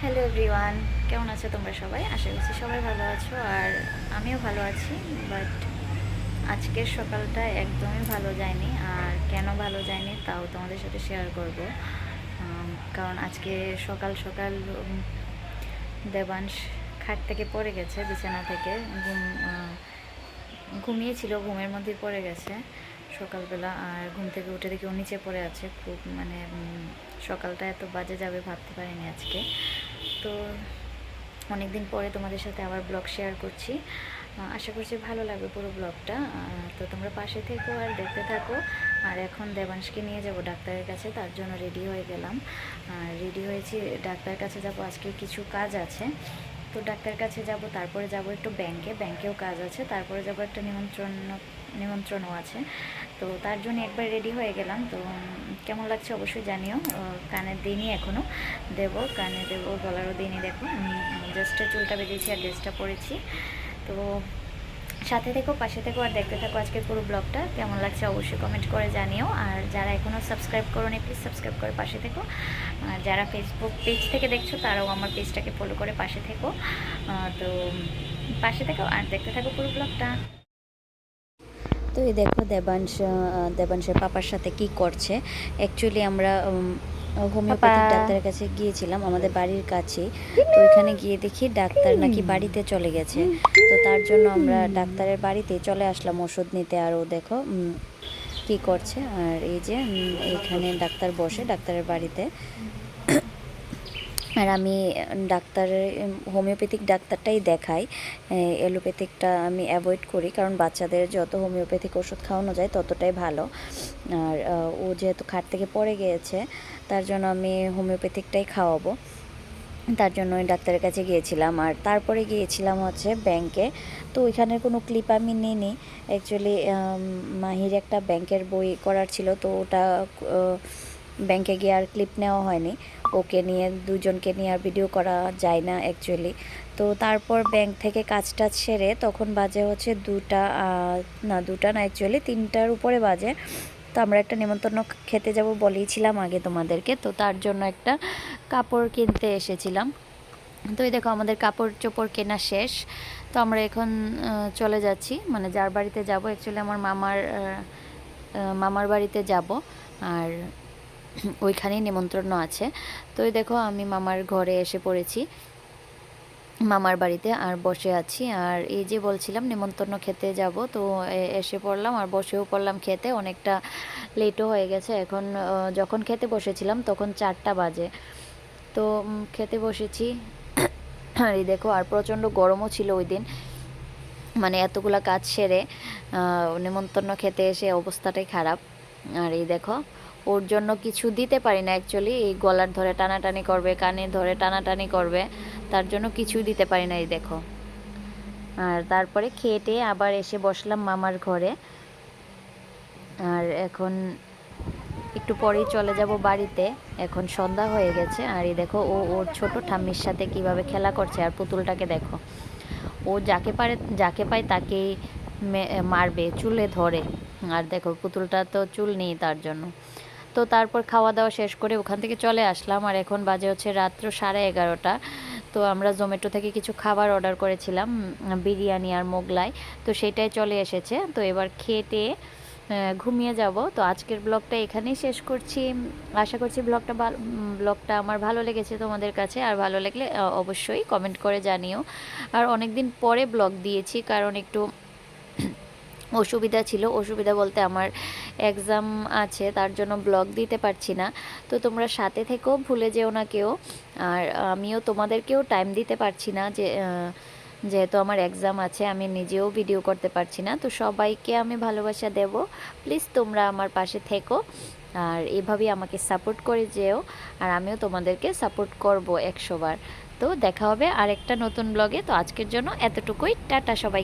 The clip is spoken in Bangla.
হ্যালো এভরিওয়ান, কেমন আছো তোমরা সবাই? আশা করছি সবাই ভালো আছো আর আমিও ভালো আছি। বাট আজকের সকালটা একদমই ভালো যায়নি। আর কেন ভালো যায়নি তাও তোমাদের সাথে শেয়ার করব। কারণ আজকে সকাল সকাল দেবাংশ খাট থেকে পড়ে গেছে, বিছানা থেকে ঘুমিয়েছিল, ঘুমের মধ্যেই পড়ে গেছে সকালবেলা। আর ঘুম থেকে উঠে দেখি ও নিচে পড়ে আছে। খুব মানে সকালটা এত বাজে যাবে ভাবতে পারিনি আজকে। তো অনেক দিন পরে তোমাদের সাথে আবার ব্লগ শেয়ার করছি। আশা করছি ভালো লাগবে পুরো ব্লগটা। তো তোমরা পাশে থেকো আর দেখতে থাকো। আর এখন দেবাংশকে নিয়ে যাব ডাক্তারের কাছে, তার জন্য রেডি হয়ে গেলাম। আর রেডি হয়েছি, ডাক্তারের কাছে যাব, আজকে কিছু কাজ আছে। তো ডাক্তার কাছে যাব, তারপরে যাব একটু ব্যাংকেও কাজ আছে, তারপরে যাব একটা নিমন্ত্রণও আছে। তো তার জন্য একবার রেডি হয়ে গেলাম। তো কেমন লাগছে অবশ্যই জানিও। কানে দিইনি এখনও, কানে দেবো, গলারও দিইনি। দেখো জাস্ট চুলটা বেঁধেছি আর ড্রেসটা পরেছি। তো সাথে থেকো, পাশে থেকো আর দেখতে থাকো আজকের পুরো ব্লগটা। কেমন লাগছে অবশ্যই কমেন্ট করে জানিও। আর যারা এখনও সাবস্ক্রাইব করোনি প্লিজ সাবস্ক্রাইব করে পাশে থেকো। আর যারা ফেসবুক পেজ থেকে দেখছো তারাও আমার পেজটাকে ফলো করে পাশে থেকো। তো পাশে থেকো আর দেখতে থাকো পুরো ব্লগটা। তো এই দেখো দেবাংশের পাপার সাথে কি করছে। অ্যাকচুয়ালি আমরা হোমিওপ্যাথিক ডাক্তারের কাছে গিয়েছিলাম আমাদের বাড়ির কাছেই। তো ওইখানে গিয়ে দেখি ডাক্তার নাকি বাড়িতে চলে গেছে। তো তার জন্য আমরা ডাক্তারের বাড়িতে চলে আসলাম ওষুধ নিতে। আর ও দেখো কি করছে। আর এই যে এইখানে ডাক্তার বসে ডাক্তারের বাড়িতে। আর আমি হোমিওপ্যাথিক ডাক্তারটাই দেখাই, অ্যালোপ্যাথিকটা আমি অ্যাভয়েড করি, কারণ বাচ্চাদের যত হোমিওপ্যাথিক ওষুধ খাওয়ানো যায় ততটাই ভালো। আর ও যেহেতু খাট থেকে পড়ে গিয়েছে তার জন্য আমি হোমিওপ্যাথিকটাই খাওয়াবো, তার জন্য ওই ডাক্তারের কাছে গিয়েছিলাম। আর তারপরে গিয়েছিলাম হচ্ছে ব্যাংকে। তো ওইখানের কোনো ক্লিপ আমি নিইনি। অ্যাকচুয়ালি মাহির একটা ব্যাংকের বই করার ছিল, তো ওটা ব্যাংকে গিয়ে আর ক্লিপ নেওয়া হয়নি। ওকে নিয়ে, দুজনকে নিয়ে আর ভিডিও করা যায় না অ্যাকচুয়ালি। তো তারপর ব্যাংক থেকে কাজটা সেরে তখন বাজে হচ্ছে দুটা না, অ্যাকচুয়ালি 3টার উপরে বাজে। তো আমরা একটা নেমন্তন্ন খেতে যাব বলেইছিলাম আগে তোমাদেরকে। তো তার জন্য একটা কাপড় কিনতে এসেছিলাম। তো এই দেখো আমাদের কাপড় চোপড় কেনা শেষ। তো আমরা এখন চলে যাচ্ছি, মানে যার বাড়িতে যাব, অ্যাকচুয়ালি আমার মামার বাড়িতে যাব। আর ওইখানেই নিমন্ত্রণ আছে। তো এই দেখো আমি মামার ঘরে এসে পড়েছি, মামার বাড়িতে, আর বসে আছি। আর এই যে বলছিলাম নিমন্ত্রণ খেতে যাব, তো এসে পড়লাম আর বসেও পড়লাম খেতে। অনেকটা লেটও হয়ে গেছে এখন। যখন খেতে বসেছিলাম তখন 4টা বাজে। তো খেতে বসেছি। আর এই দেখো, আর প্রচণ্ড গরমও ছিল ওই দিন, মানে এতগুলা কাজ সেরে নেমন্তন্ন খেতে এসে অবস্থাটাই খারাপ। আর এই দেখো, ওর জন্য কিছু দিতে পারি না অ্যাকচুয়ালি। এই গলার ধরে টানাটানি করবে, কানে ধরে টানাটানি করবে, তার জন্য কিছু দিতে পারি না। এই দেখো। আর তারপরে খেয়ে আবার এসে বসলাম মামার ঘরে। আর এখন একটু পরেই চলে যাব বাড়িতে, এখন সন্ধ্যা হয়ে গেছে। আর এই দেখো ওর ছোট ঠাম্মির সাথে কিভাবে খেলা করছে। আর পুতুলটাকে দেখো, ও যাকে পায় তাকেই মারবে, চুলে ধরে। আর দেখো পুতুলটা তো চুল নেই তার জন্য। তো তারপর খাওয়া দাওয়া শেষ করে ওখান থেকে চলে আসলাম। আর এখন বাজে হচ্ছে রাত্র 11:30। তো আমরা জোম্যাটো থেকে কিছু খাবার অর্ডার করেছিলাম, বিরিয়ানি আর মোগলাই। তো সেটাই চলে এসেছে। তো এবার খেয়ে ঘুমিয়ে যাব। তো আজকের ব্লগটা এখানেই শেষ করছি। আশা করছি ব্লগটা আমার ভালো লেগেছে তোমাদের কাছে। আর ভালো লাগলে অবশ্যই কমেন্ট করে জানিও। আর অনেক দিন পরে ব্লগ দিয়েছি, কারণ একটু অসুবিধা বলতে আমার এক্সাম আছে, তার জন্য ব্লগ দিতে পারছি না। তো তোমরা সাথে থেকেও ভুলে যেও না কেউ। আর আমিও তোমাদেরকেও টাইম দিতে পারছি না, যেহেতু আমার এক্সাম আছে, আমি নিজেও ভিডিও করতে পারছি না। তো সবাইকে আমি ভালোবাসা দেব, প্লিজ তোমরা আমার পাশে থেকো আর এভাবেই আমাকে সাপোর্ট করে যেও। আর আমিও তোমাদেরকে সাপোর্ট করব 100 বার। তো দেখা হবে আরেকটা নতুন ব্লগে। তো আজকের জন্য এতটুকুই, টাটা সবাই।